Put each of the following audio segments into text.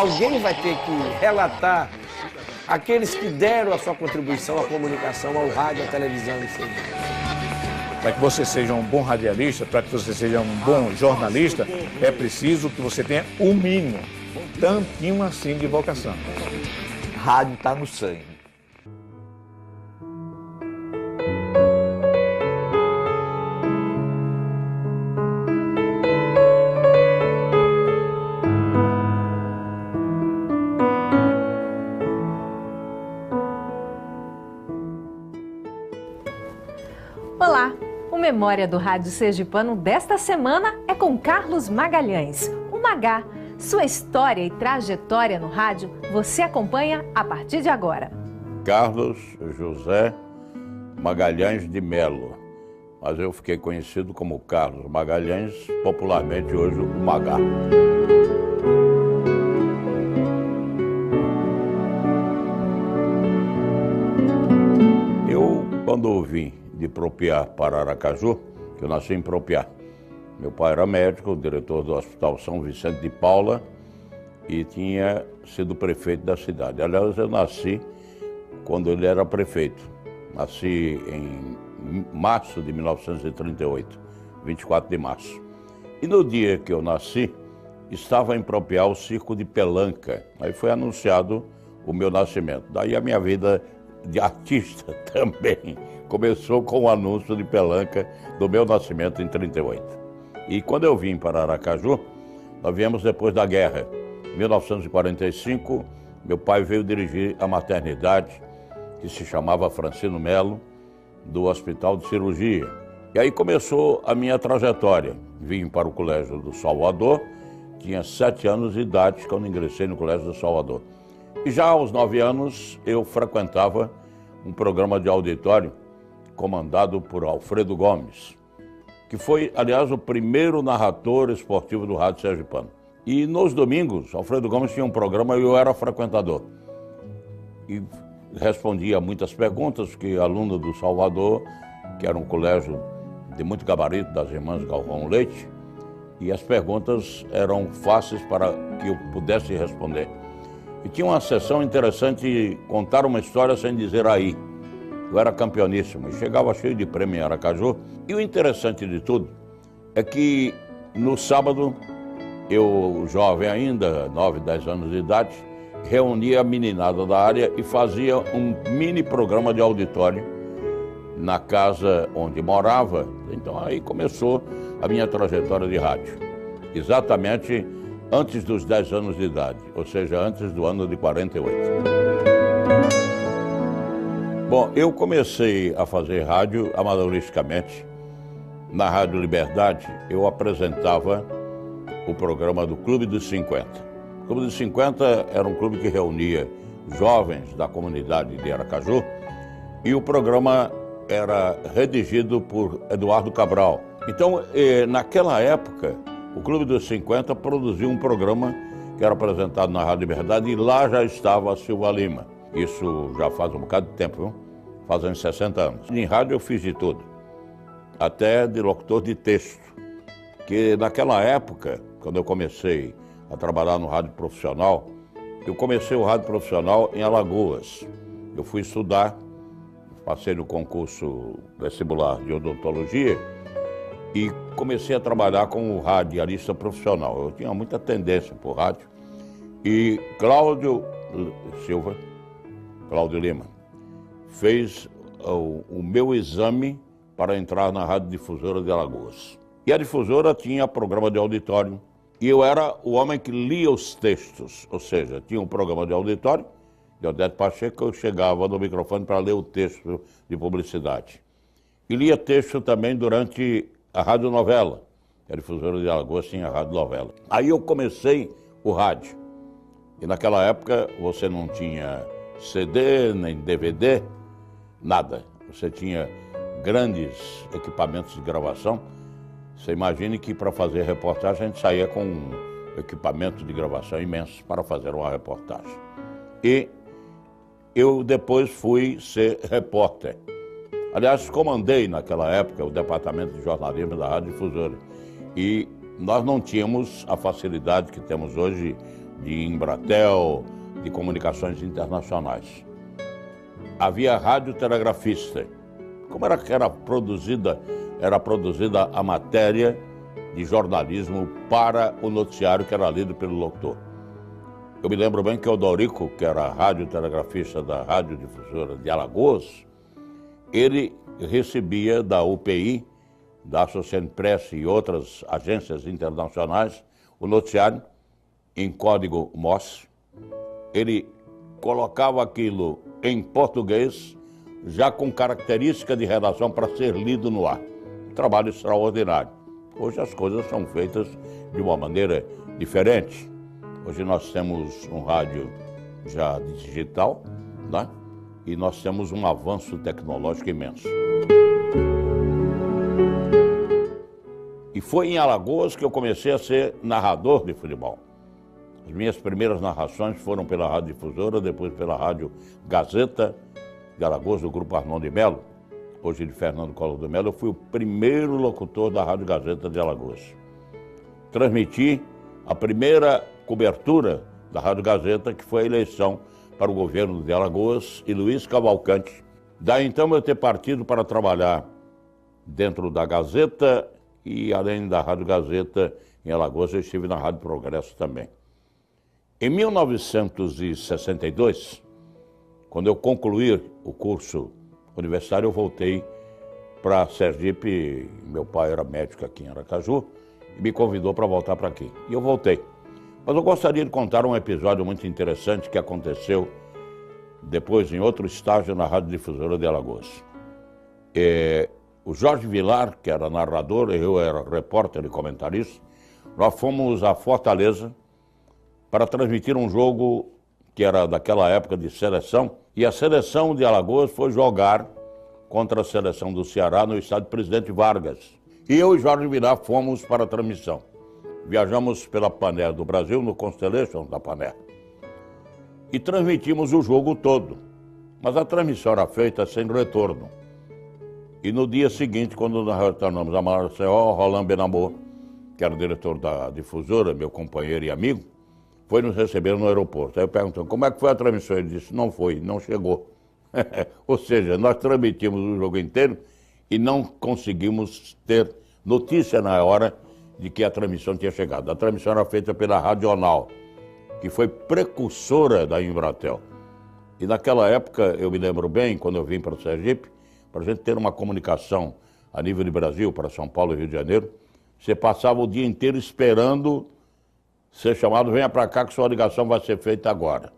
alguém vai ter que relatar aqueles que deram a sua contribuição à comunicação, ao rádio, à televisão, etc. Para que você seja um bom radialista, para que você seja um bom jornalista, é preciso que você tenha o mínimo, tantinho assim de vocação. Rádio está no sangue. Olá! O Memória do Rádio Sergipano desta semana é com Carlos Magalhães, o Magá. Sua história e trajetória no rádio você acompanha a partir de agora. Carlos José Magalhães de Melo, mas eu fiquei conhecido como Carlos Magalhães, popularmente hoje o Magá. Eu, quando vim de Propiá para Aracaju, que eu nasci em Propiá. Meu pai era médico, diretor do Hospital São Vicente de Paula e tinha sido prefeito da cidade. Aliás, eu nasci quando ele era prefeito. Nasci em março de 1938, 24 de março. E no dia que eu nasci, estava em Propiá o Circo de Pelanca. Aí foi anunciado o meu nascimento. Daí a minha vida de artista também começou com o anúncio de Pelanca do meu nascimento em 38. E quando eu vim para Aracaju, nós viemos depois da guerra. Em 1945, meu pai veio dirigir a maternidade, que se chamava Francino Melo, do Hospital de Cirurgia. E aí começou a minha trajetória. Vim para o Colégio do Salvador, tinha 7 anos de idade quando ingressei no Colégio do Salvador. E já aos 9 anos eu frequentava um programa de auditório comandado por Alfredo Gomes, que foi, aliás, o primeiro narrador esportivo do rádio sergipano. E nos domingos, Alfredo Gomes tinha um programa e eu era frequentador. E respondia a muitas perguntas, que aluno do Salvador, que era um colégio de muito gabarito das irmãs Galvão Leite, e as perguntas eram fáceis para que eu pudesse responder. E tinha uma sessão interessante, contar uma história sem dizer aí. Eu era campeoníssimo e chegava cheio de prêmio em Aracaju. E o interessante de tudo é que no sábado, eu, jovem ainda, 9, 10 anos de idade, reunia a meninada da área e fazia um mini programa de auditório na casa onde morava. Então aí começou a minha trajetória de rádio. Exatamente antes dos 10 anos de idade, ou seja, antes do ano de 48. Bom, eu comecei a fazer rádio amadoristicamente. Na Rádio Liberdade, eu apresentava o programa do Clube dos 50. O Clube dos 50 era um clube que reunia jovens da comunidade de Aracaju e o programa era redigido por Eduardo Cabral. Então, naquela época, o Clube dos 50 produziu um programa que era apresentado na Rádio Liberdade e lá já estava a Silva Lima. Isso já faz um bocado de tempo, viu? Fazem 60 anos. Em rádio eu fiz de tudo, até de locutor de texto, que naquela época, quando eu comecei a trabalhar no rádio profissional, eu comecei o rádio profissional em Alagoas. Eu fui estudar, passei no concurso vestibular de odontologia e comecei a trabalhar como radialista profissional. Eu tinha muita tendência por rádio. E Cláudio Lima, fez o meu exame para entrar na Rádio Difusora de Alagoas. E a difusora tinha programa de auditório. E eu era o homem que lia os textos, ou seja, tinha um programa de auditório, de Odete Pacheco, eu chegava no microfone para ler o texto de publicidade. E lia texto também durante a radionovela. A Difusora de Alagoas tinha a radionovela. Aí eu comecei o rádio. E naquela época você não tinha CD, nem DVD, nada. Você tinha grandes equipamentos de gravação. Você imagine que para fazer reportagem a gente saía com um equipamento de gravação imenso para fazer uma reportagem. E eu depois fui ser repórter. Aliás, comandei naquela época o departamento de jornalismo da Rádio Difusora. E nós não tínhamos a facilidade que temos hoje de Embratel, de comunicações internacionais. Havia radiotelegrafista. Como era que era produzida a matéria de jornalismo para o noticiário que era lido pelo locutor. Eu me lembro bem que o Dorico, que era radiotelegrafista da Radiodifusora de Alagoas, ele recebia da UPI, da Associated Press e outras agências internacionais, o noticiário em código Morse. Ele colocava aquilo em português, já com característica de redação para ser lido no ar. Trabalho extraordinário. Hoje as coisas são feitas de uma maneira diferente. Hoje nós temos um rádio já digital, né? E nós temos um avanço tecnológico imenso. E foi em Alagoas que eu comecei a ser narrador de futebol. As minhas primeiras narrações foram pela Rádio Difusora, depois pela Rádio Gazeta de Alagoas, do Grupo Arnon de Melo, hoje de Fernando Collor de Melo. Eu fui o primeiro locutor da Rádio Gazeta de Alagoas. Transmiti a primeira cobertura da Rádio Gazeta, que foi a eleição para o governo de Alagoas, e Luiz Cavalcante. Daí então eu ter partido para trabalhar dentro da Gazeta e além da Rádio Gazeta em Alagoas, eu estive na Rádio Progresso também. Em 1962, quando eu concluí o curso universitário, eu voltei para Sergipe. Meu pai era médico aqui em Aracaju e me convidou para voltar para aqui. E eu voltei. Mas eu gostaria de contar um episódio muito interessante que aconteceu depois em outro estágio na Rádio Difusora de Alagoas. O Jorge Vilar, que era narrador, eu era repórter e comentarista, nós fomos a Fortaleza para transmitir um jogo que era daquela época de seleção, e a seleção de Alagoas foi jogar contra a seleção do Ceará no estádio Presidente Vargas. E eu e Jorge Vilar fomos para a transmissão. Viajamos pela Paner do Brasil, no Constellation da Paner. E transmitimos o jogo todo. Mas a transmissão era feita sem retorno. E no dia seguinte, quando nós retornamos a Maceió, Roland Benamor, que era o diretor da difusora, meu companheiro e amigo, foi nos receber no aeroporto. Aí eu perguntei, como é que foi a transmissão? Ele disse, não foi, não chegou. Ou seja, nós transmitimos o jogo inteiro e não conseguimos ter notícia na hora de que a transmissão tinha chegado. A transmissão era feita pela Radional, que foi precursora da Embratel. E naquela época, eu me lembro bem, quando eu vim para o Sergipe, para a gente ter uma comunicação a nível de Brasil, para São Paulo e Rio de Janeiro, você passava o dia inteiro esperando ser chamado, venha para cá que sua ligação vai ser feita agora.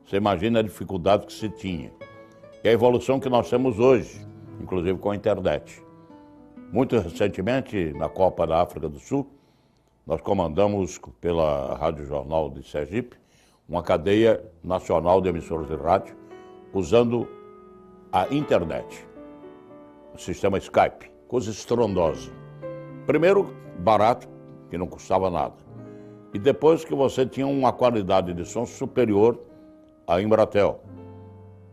Você imagina a dificuldade que se tinha. E a evolução que nós temos hoje, inclusive com a internet. Muito recentemente, na Copa da África do Sul, nós comandamos pela Rádio Jornal de Sergipe uma cadeia nacional de emissoras de rádio usando a internet, o sistema Skype, coisa estrondosa. Primeiro, barato, que não custava nada. E depois que você tinha uma qualidade de som superior à Embratel.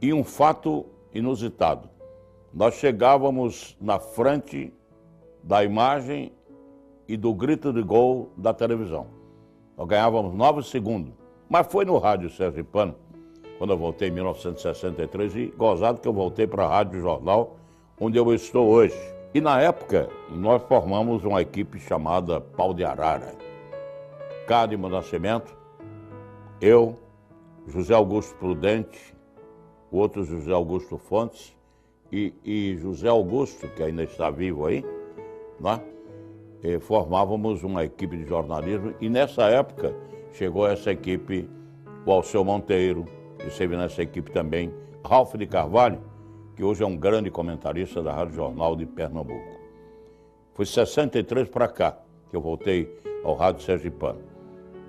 E um fato inusitado, nós chegávamos na frente da imagem e do grito de gol da televisão. Nós ganhávamos 9 segundos. Mas foi no rádio sergipano, quando eu voltei em 1963, e gozado que eu voltei para a Rádio Jornal, onde eu estou hoje. E na época, nós formamos uma equipe chamada Pau de Arara. Cádimo Nascimento, eu, José Augusto Prudente, o outro José Augusto Fontes e José Augusto, que ainda está vivo aí, né? Formávamos uma equipe de jornalismo e nessa época chegou essa equipe, o Alceu Monteiro, esteve nessa equipe também, Ralph de Carvalho, que hoje é um grande comentarista da Rádio Jornal de Pernambuco. Foi 63 para cá que eu voltei ao Rádio Sergipano.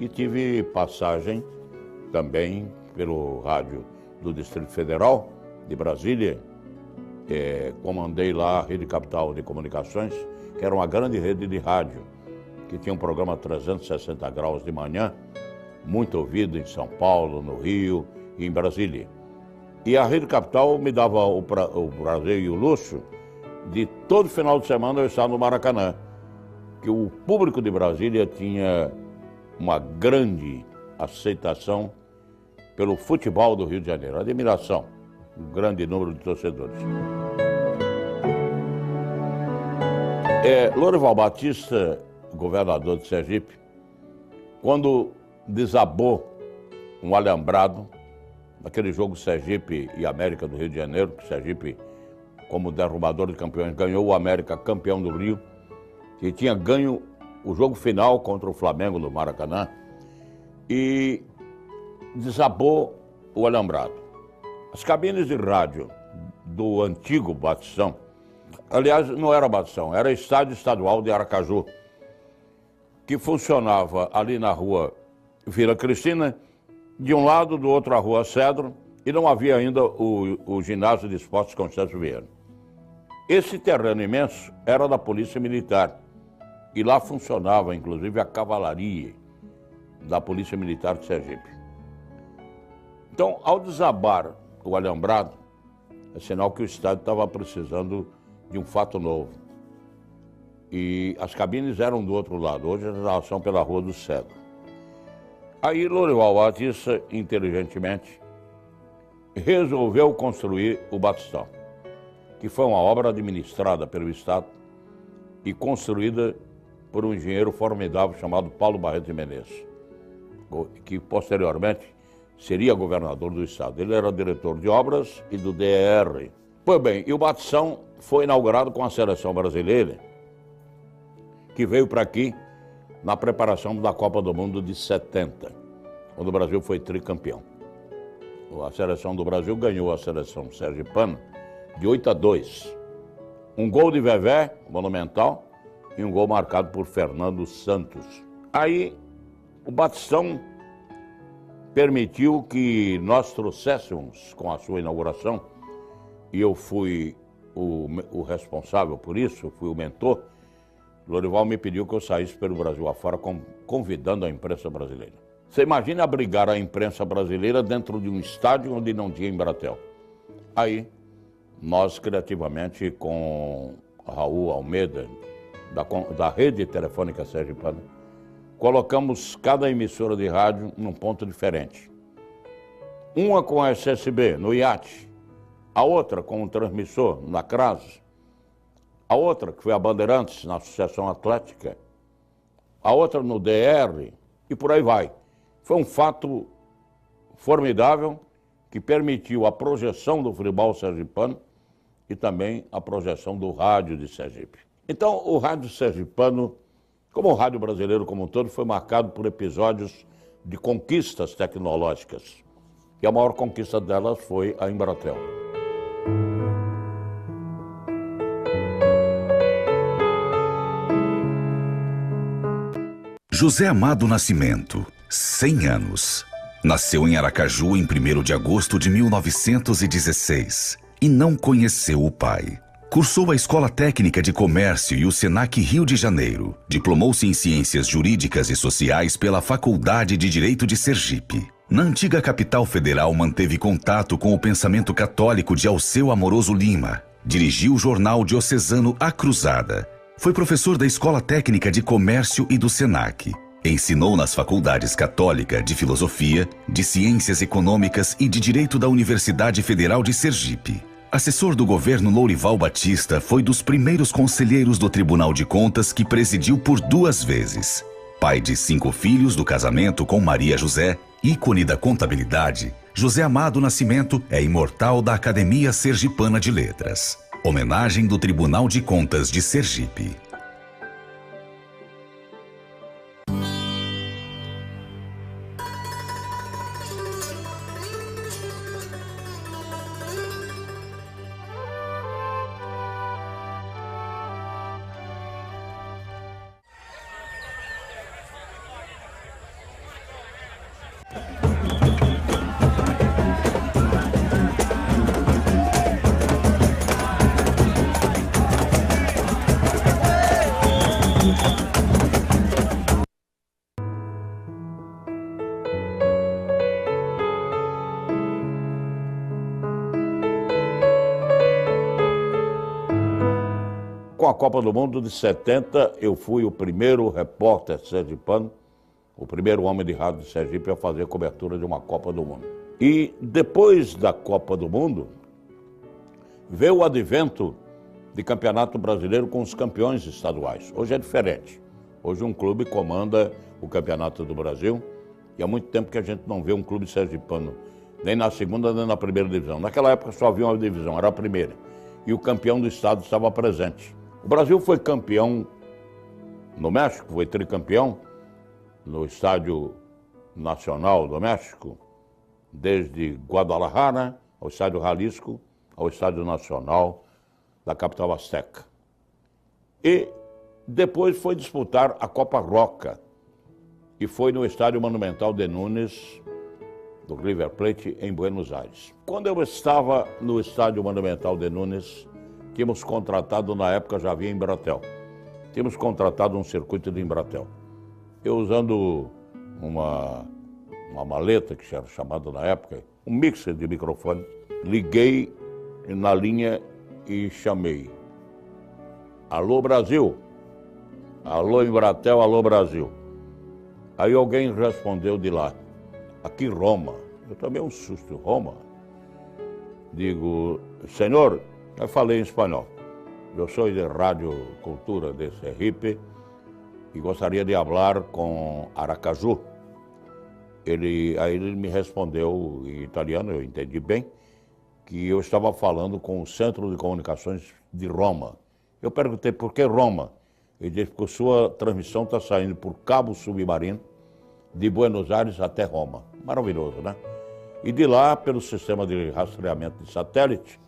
E tive passagem também pelo rádio do Distrito Federal, de Brasília. Comandei lá a Rede Capital de Comunicações, que era uma grande rede de rádio, que tinha um programa 360 graus de manhã, muito ouvido em São Paulo, no Rio e em Brasília. E a Rede Capital me dava o prazer e o luxo de todo final de semana eu estar no Maracanã, que o público de Brasília tinha uma grande aceitação pelo futebol do Rio de Janeiro, admiração, um grande número de torcedores. Lorival Batista, governador de Sergipe, quando desabou um alambrado naquele jogo Sergipe e América do Rio de Janeiro, que Sergipe, como derrubador de campeões, ganhou o América campeão do Rio, que tinha ganho o jogo final contra o Flamengo no Maracanã, e desabou o alambrado. As cabines de rádio do antigo Batistão, aliás, não era Batistão, era Estádio Estadual de Aracaju, que funcionava ali na rua Vila Cristina, de um lado, do outro a rua Cedro, e não havia ainda o ginásio de esportes Constâncio Vieira. Esse terreno imenso era da Polícia Militar, e lá funcionava, inclusive, a cavalaria da Polícia Militar de Sergipe. Então, ao desabar o alambrado, é sinal que o estádio estava precisando de um fato novo. E as cabines eram do outro lado, hoje elas são pela Rua do Cedro. Aí Lorival Batista, inteligentemente, resolveu construir o Batistão, que foi uma obra administrada pelo Estado e construída por um engenheiro formidável chamado Paulo Barreto de Menezes, que posteriormente seria governador do Estado. Ele era diretor de obras e do DR. Pois bem, e o Batistão foi inaugurado com a seleção brasileira, que veio para aqui na preparação da Copa do Mundo de 70, quando o Brasil foi tricampeão. A seleção do Brasil ganhou a seleção sergipana de 8-2. Um gol de Vevé, monumental, e um gol marcado por Fernando Santos. Aí, o Batistão permitiu que nós trouxéssemos, com a sua inauguração, e eu fui o responsável por isso, fui o mentor. Lorival me pediu que eu saísse pelo Brasil afora, convidando a imprensa brasileira. Você imagina abrigar a imprensa brasileira dentro de um estádio onde não tinha Embratel. Aí, nós criativamente, com Raul Almeida, da Rede Telefônica Sergipana, colocamos cada emissora de rádio num ponto diferente. Uma com a SSB, no IAT, a outra com um transmissor, na CRAS, a outra, que foi a Bandeirantes, na Associação Atlética, a outra no DR, e por aí vai. Foi um fato formidável que permitiu a projeção do futebol sergipano e também a projeção do rádio de Sergipe. Então, o rádio sergipano, como o rádio brasileiro como um todo, foi marcado por episódios de conquistas tecnológicas. E a maior conquista delas foi a Embratel. José Amado Nascimento, 100 anos. Nasceu em Aracaju em 1º de agosto de 1916 e não conheceu o pai. Cursou a Escola Técnica de Comércio e o Senac Rio de Janeiro. Diplomou-se em Ciências Jurídicas e Sociais pela Faculdade de Direito de Sergipe. Na antiga capital federal, manteve contato com o pensamento católico de Alceu Amoroso Lima. Dirigiu o jornal diocesano A Cruzada. Foi professor da Escola Técnica de Comércio e do Senac. Ensinou nas faculdades Católica de Filosofia, de Ciências Econômicas e de Direito da Universidade Federal de Sergipe. Assessor do governo Lorival Batista, foi dos primeiros conselheiros do Tribunal de Contas que presidiu por 2 vezes. Pai de 5 filhos do casamento com Maria José, ícone da contabilidade, José Amado Nascimento é imortal da Academia Sergipana de Letras. Homenagem do Tribunal de Contas de Sergipe. Com a Copa do Mundo de 70, eu fui o primeiro repórter sergipano o primeiro homem de rádio de Sergipe a fazer a cobertura de uma Copa do Mundo. E depois da Copa do Mundo, veio o advento de campeonato brasileiro com os campeões estaduais. Hoje é diferente. Hoje um clube comanda o campeonato do Brasil e há muito tempo que a gente não vê um clube sergipano, nem na segunda nem na primeira divisão. Naquela época só havia uma divisão, era a primeira. E o campeão do estado estava presente. O Brasil foi campeão no México, foi tricampeão no Estádio Nacional do México, desde Guadalajara ao Estádio Jalisco, ao Estádio Nacional da capital azteca. E depois foi disputar a Copa Roca, e foi no Estádio Monumental de Núñez, do River Plate, em Buenos Aires. Quando eu estava no Estádio Monumental de Núñez, tínhamos contratado, na época já havia Embratel, tínhamos contratado um circuito de Embratel. Eu usando uma maleta, que era chamada na época, um mixer de microfone, liguei na linha e chamei. Alô, Brasil? Alô, Embratel, alô, Brasil. Aí alguém respondeu de lá, aqui Roma. Eu tomei um susto, Roma. Digo, senhor, eu falei em espanhol. Eu sou de Rádio Cultura de Sergipe e gostaria de falar com Aracaju. Aí ele me respondeu em italiano, eu entendi bem, que eu estava falando com o Centro de Comunicações de Roma. Eu perguntei por que Roma? Ele disse que a sua transmissão está saindo por cabo submarino de Buenos Aires até Roma. Maravilhoso, né? E de lá, pelo sistema de rastreamento de satélite,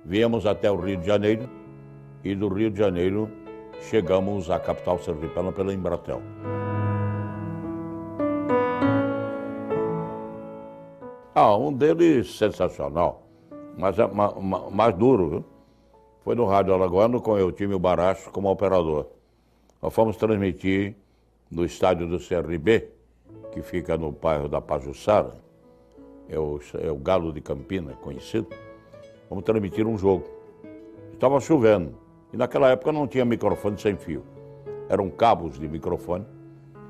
viemos até o Rio de Janeiro e do Rio de Janeiro chegamos à capital sergipana pela Embratel. Um deles sensacional, mas mais duro, viu? Foi no Rádio Alagoano com o Eutêmio Baracho como operador. Nós fomos transmitir no estádio do CRB, que fica no bairro da Pajuçara, é o Galo de Campina, conhecido. Vamos transmitir um jogo. Estava chovendo e naquela época não tinha microfone sem fio. Eram cabos de microfone,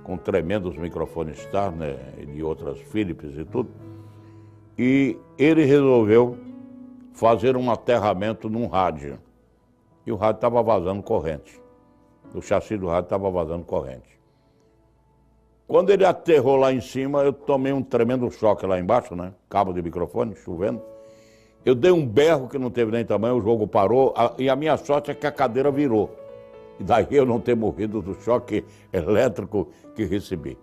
com tremendos microfones Turner e de outras Philips e tudo. E ele resolveu fazer um aterramento num rádio. E o rádio estava vazando corrente. O chassi do rádio estava vazando corrente. Quando ele aterrou lá em cima, eu tomei um tremendo choque lá embaixo, né? Cabo de microfone, chovendo. Eu dei um berro que não teve nem tamanho, o jogo parou, e a minha sorte é que a cadeira virou. E daí eu não ter morrido do choque elétrico que recebi.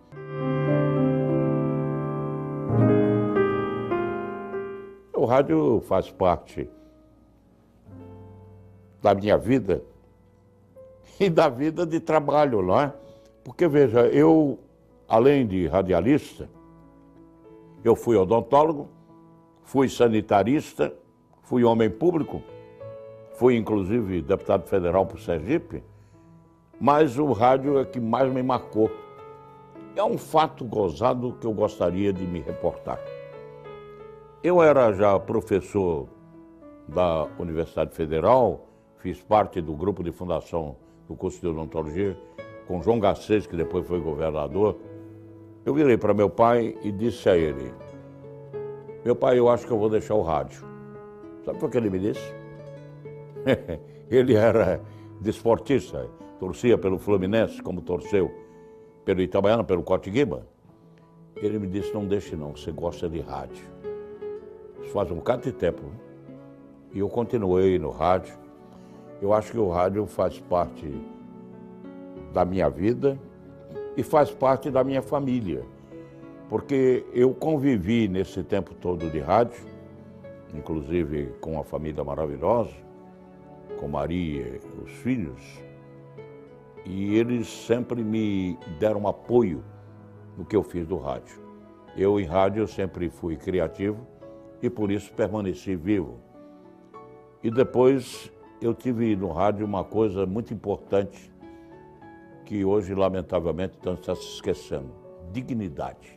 O rádio faz parte da minha vida e da vida de trabalho, não é? Porque, veja, eu, além de radialista, eu fui odontólogo, fui sanitarista, fui homem público, fui, inclusive, deputado federal por Sergipe, mas o rádio é que mais me marcou. É um fato gozado que eu gostaria de me reportar. Eu era já professor da Universidade Federal, fiz parte do grupo de fundação do curso de odontologia, com João Garcês, que depois foi governador. Eu virei para meu pai e disse a ele, meu pai, eu acho que eu vou deixar o rádio. Sabe por que ele me disse? Ele era desportista, torcia pelo Fluminense, como torceu pelo Itabaiana, pelo Cotiguiba. Ele me disse, não deixe não, você gosta de rádio. Isso faz um bocado de tempo. E eu continuei no rádio. Eu acho que o rádio faz parte da minha vida e faz parte da minha família. Porque eu convivi nesse tempo todo de rádio, inclusive com uma família maravilhosa, com Maria e os filhos, e eles sempre me deram apoio no que eu fiz do rádio. Eu, em rádio, sempre fui criativo e por isso permaneci vivo. E depois eu tive no rádio uma coisa muito importante que hoje, lamentavelmente, está se esquecendo: dignidade.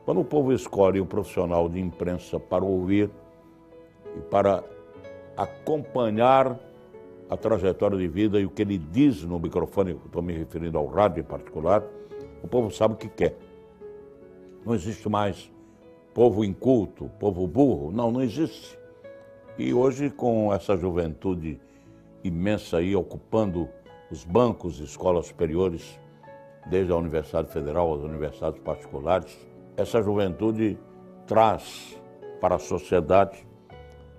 Quando o povo escolhe um profissional de imprensa para ouvir e para acompanhar a trajetória de vida e o que ele diz no microfone, estou me referindo ao rádio em particular, o povo sabe o que quer. Não existe mais povo inculto, povo burro, não existe. E hoje, com essa juventude imensa aí ocupando os bancos de escolas superiores, desde a Universidade Federal às universidades particulares, essa juventude traz para a sociedade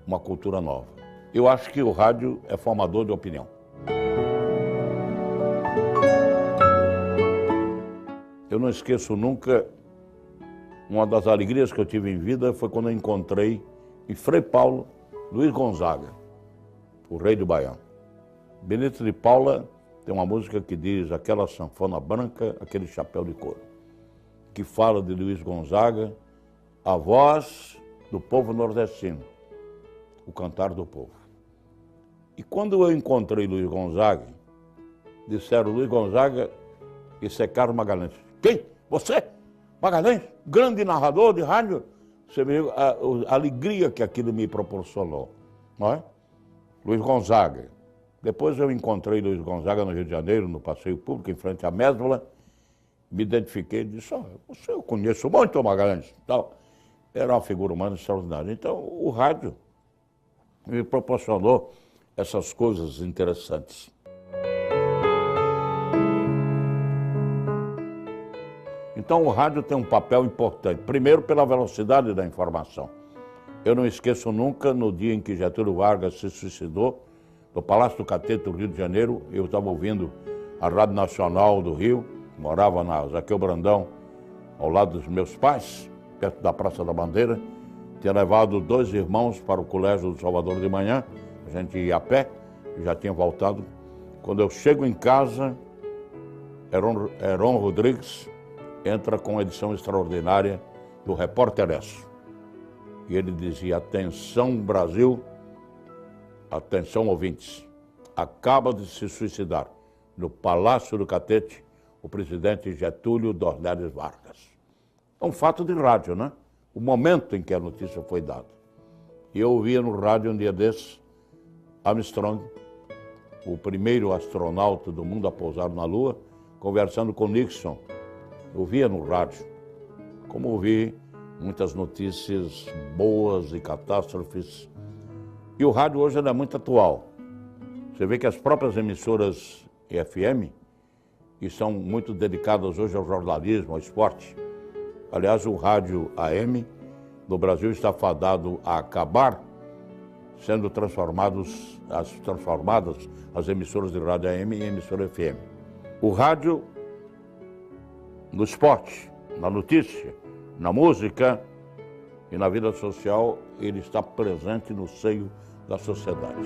uma cultura nova. Eu acho que o rádio é formador de opinião. Eu não esqueço nunca, uma das alegrias que eu tive em vida foi quando eu encontrei em Frei Paulo, Luiz Gonzaga, o rei do Baião. Benito de Paula tem uma música que diz aquela sanfona branca, aquele chapéu de couro, que fala de Luiz Gonzaga, a voz do povo nordestino, o cantar do povo. E quando eu encontrei Luiz Gonzaga, disseram, Luiz Gonzaga, esse é Carlos Magalhães. Quem? Você? Magalhães? Grande narrador de rádio? Você viu a alegria que aquilo me proporcionou, não é? Luiz Gonzaga. Depois eu encontrei Luiz Gonzaga no Rio de Janeiro, no passeio público, em frente à Mesbla, me identifiquei e disse, você eu conheço muito Magalhães. Tal. Era uma figura humana extraordinária. Então, o rádio me proporcionou essas coisas interessantes. Então, o rádio tem um papel importante. Primeiro, pela velocidade da informação. Eu não esqueço nunca, no dia em que Getúlio Vargas se suicidou, no Palácio do Catete, do Rio de Janeiro, eu estava ouvindo a Rádio Nacional do Rio, morava na Zaqueu Brandão, ao lado dos meus pais, perto da Praça da Bandeira. Tinha levado 2 irmãos para o Colégio do Salvador de manhã, a gente ia a pé, já tinha voltado. Quando eu chego em casa, Heron Rodrigues entra com a edição extraordinária do Repórter Esso. E ele dizia, atenção Brasil, atenção ouvintes, acaba de se suicidar no Palácio do Catete o presidente Getúlio Dornelles Vargas. É um fato de rádio, né? O momento em que a notícia foi dada. E eu ouvia no rádio um dia desses, Armstrong, o primeiro astronauta do mundo a pousar na Lua, conversando com Nixon. Eu ouvia no rádio, como ouvi muitas notícias boas e catástrofes. E o rádio hoje é muito atual. Você vê que as próprias emissoras FM estão muito dedicadas hoje ao jornalismo, ao esporte. Aliás, o rádio AM no Brasil está fadado a acabar, sendo transformadas as emissoras de rádio AM em emissora FM. O rádio, no esporte, na notícia, na música e na vida social, ele está presente no seio da sociedade.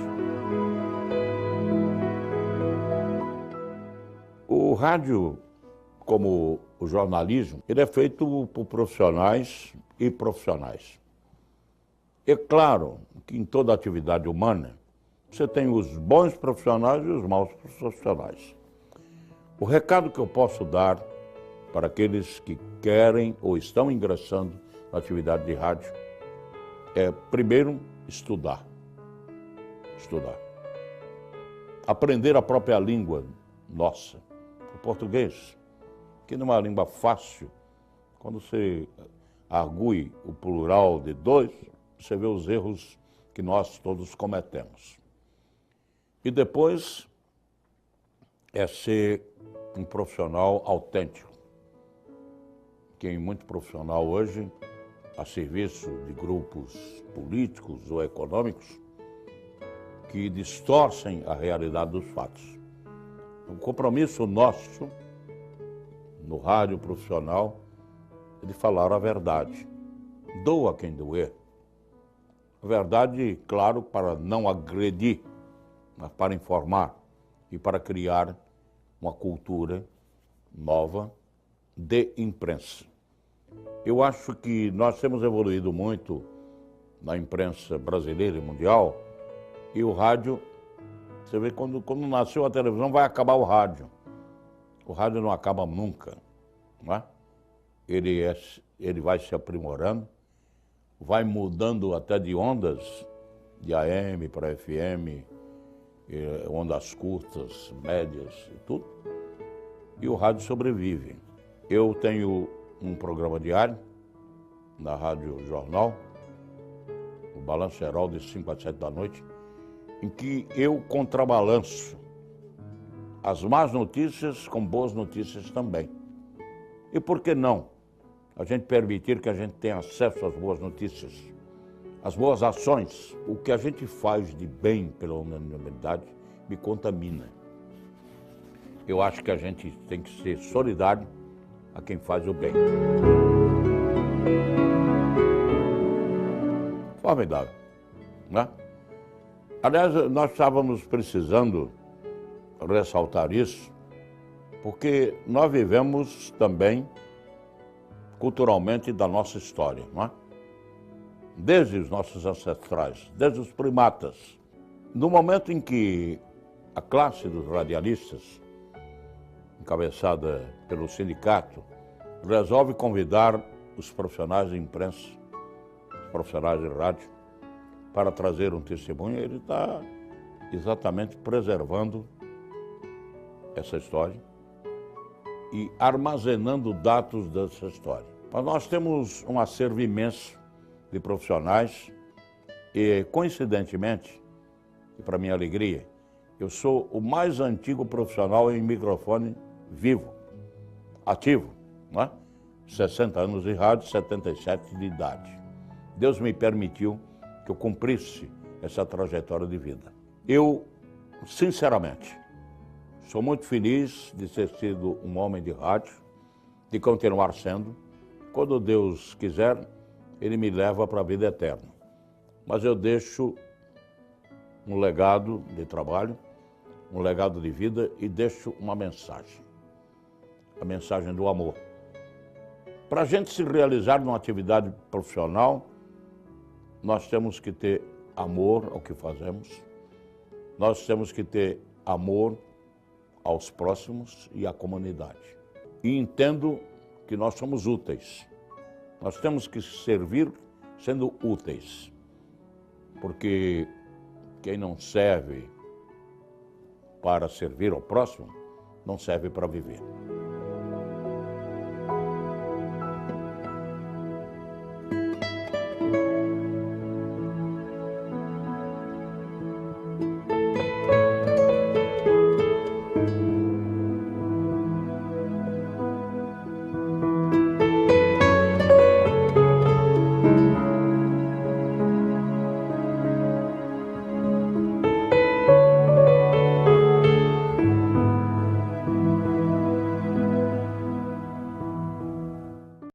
O rádio, como o jornalismo, ele é feito por profissionais e profissionais. É claro que em toda atividade humana, você tem os bons profissionais e os maus profissionais. O recado que eu posso dar para aqueles que querem ou estão ingressando na atividade de rádio é, primeiro, estudar. Estudar. Aprender a própria língua nossa, o português, que não é uma língua fácil. Quando você argue o plural de 2, você vê os erros que nós todos cometemos. E depois é ser um profissional autêntico. Quem é muito profissional hoje, a serviço de grupos políticos ou econômicos, que distorcem a realidade dos fatos. O compromisso nosso, no rádio profissional, é de falar a verdade. Doa quem doer. A verdade, claro, para não agredir, mas para informar e para criar uma cultura nova de imprensa. Eu acho que nós temos evoluído muito na imprensa brasileira e mundial, e o rádio, você vê, quando nasceu a televisão, vai acabar o rádio. O rádio não acaba nunca, não é? Ele vai se aprimorando, vai mudando até de ondas, de AM para FM, ondas curtas, médias e tudo. E o rádio sobrevive. Eu tenho um programa diário na Rádio Jornal, o Balanço Geral de 5 às 7 da noite, em que eu contrabalanço as más notícias com boas notícias também. E por que não a gente permitir que a gente tenha acesso às boas notícias, às boas ações? O que a gente faz de bem pela humanidade me contamina. Eu acho que a gente tem que ser solidário a quem faz o bem. Formidável, né? Aliás, nós estávamos precisando ressaltar isso, porque nós vivemos também culturalmente da nossa história, não é? Desde os nossos ancestrais, desde os primatas. No momento em que a classe dos radialistas, encabeçada pelo sindicato, resolve convidar os profissionais de imprensa, os profissionais de rádio, para trazer um testemunho, ele está exatamente preservando essa história e armazenando dados dessa história. Mas nós temos um acervo imenso de profissionais e, coincidentemente, e para minha alegria, eu sou o mais antigo profissional em microfone vivo, ativo, não é? 60 anos de rádio, 77 de idade. Deus me permitiu que eu cumprisse essa trajetória de vida. Eu, sinceramente, sou muito feliz de ter sido um homem de rádio, de continuar sendo. Quando Deus quiser, Ele me leva para a vida eterna. Mas eu deixo um legado de trabalho, um legado de vida e deixo uma mensagem. A mensagem do amor. Para a gente se realizar numa atividade profissional, nós temos que ter amor ao que fazemos, nós temos que ter amor aos próximos e à comunidade. E entendo que nós somos úteis. Nós temos que servir sendo úteis, porque quem não serve para servir ao próximo, não serve para viver.